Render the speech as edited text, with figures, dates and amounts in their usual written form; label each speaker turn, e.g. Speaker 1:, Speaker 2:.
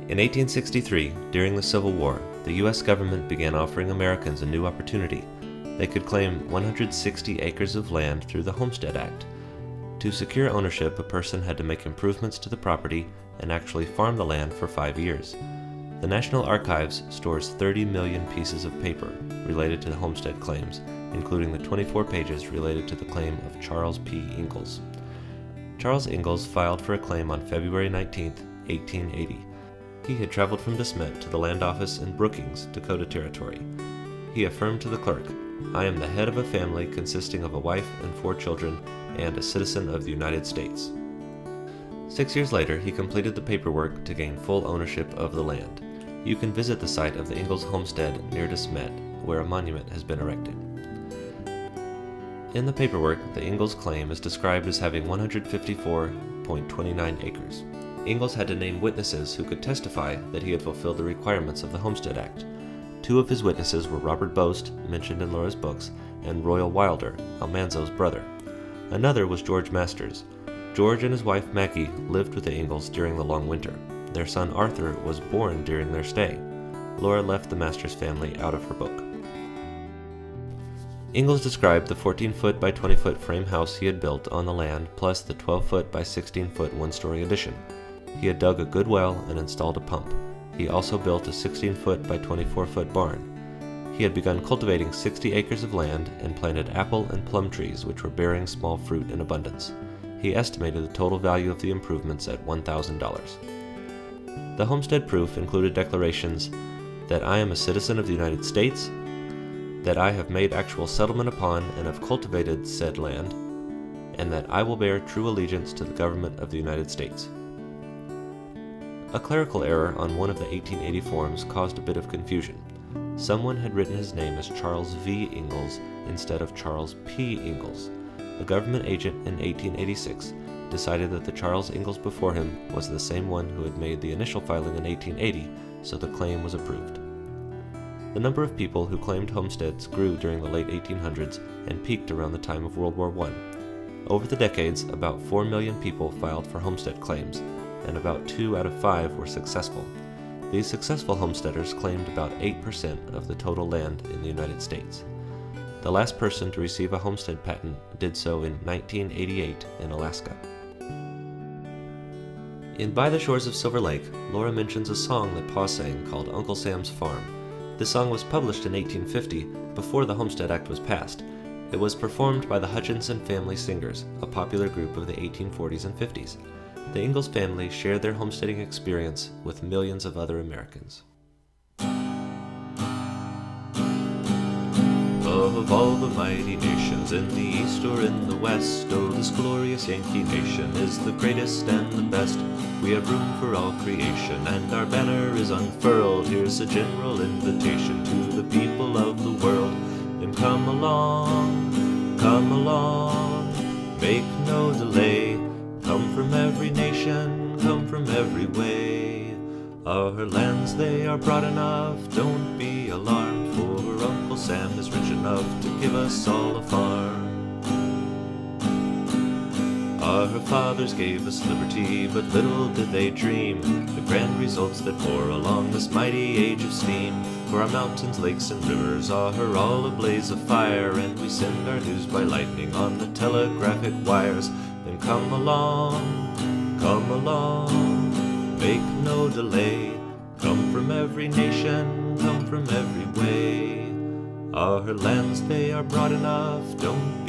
Speaker 1: In 1863, during the Civil War, the U.S. government began offering Americans a new opportunity. They could claim 160 acres of land through the Homestead Act. To secure ownership, a person had to make improvements to the property and actually farm the land for 5 years. The National Archives stores 30 million pieces of paper related to the homestead claims, including the 24 pages related to the claim of Charles P. Ingalls. Charles Ingalls filed for a claim on February 19, 1880. He had traveled from Smet to the land office in Brookings, Dakota Territory. He affirmed to the clerk, "I am the head of a family consisting of a wife and 4 children and a citizen of the United States." 6 years later, he completed the paperwork to gain full ownership of the land. You can visit the site of the Ingalls homestead near Smet, where a monument has been erected. In the paperwork, the Ingalls claim is described as having 154.29 acres. Ingalls had to name witnesses who could testify that he had fulfilled the requirements of the Homestead Act. 2 of his witnesses were Robert Boast, mentioned in Laura's books, and Royal Wilder, Almanzo's brother. Another was George Masters. George and his wife Maggie lived with the Ingalls during the long winter. Their son Arthur was born during their stay. Laura left the Masters family out of her book. Ingalls described the 14-foot by 20-foot frame house he had built on the land, plus the 12-foot by 16-foot one-story addition. He had dug a good well and installed a pump. He also built a 16-foot by 24-foot barn. He had begun cultivating 60 acres of land and planted apple and plum trees, which were bearing small fruit in abundance. He estimated the total value of the improvements at $1,000. The homestead proof included declarations that I am a citizen of the United States, that I have made actual settlement upon and have cultivated said land, and that I will bear true allegiance to the government of the United States. A clerical error on one of the 1880 forms caused a bit of confusion. Someone had written his name as Charles V. Ingalls instead of Charles P. Ingalls. A government agent in 1886 decided that the Charles Ingalls before him was the same one who had made the initial filing in 1880, so the claim was approved. The number of people who claimed homesteads grew during the late 1800s and peaked around the time of World War I. Over the decades, about 4 million people filed for homestead claims, and about 2 out of 5 were successful. These successful homesteaders claimed about 8% of the total land in the United States. The last person to receive a homestead patent did so in 1988 in Alaska. In By the Shores of Silver Lake, Laura mentions a song that Pa sang called Uncle Sam's Farm. This song was published in 1850, before the Homestead Act was passed. It was performed by the Hutchinson Family Singers, a popular group of the 1840s and 50s. The Ingalls family shared their homesteading experience with millions of other Americans. Of all the mighty nations in the east or in the west, oh, this glorious Yankee nation is the greatest and the best. We have room for all creation, and our banner is unfurled. Here's a general invitation to the people of the world. Then come along, make no delay. Come from every nation, come from every way. Our lands, they are broad enough, don't be alarmed, for Uncle Sam is rich enough to give us all a farm. Our fathers gave us liberty, but little did they dream the grand results that pour along this mighty age of steam. For our mountains, lakes, and rivers are all a blaze of fire, and we send our news by lightning on the telegraphic wires. Then come along, make no delay. Come from every nation, come from every way. Our lands, they are broad enough, don't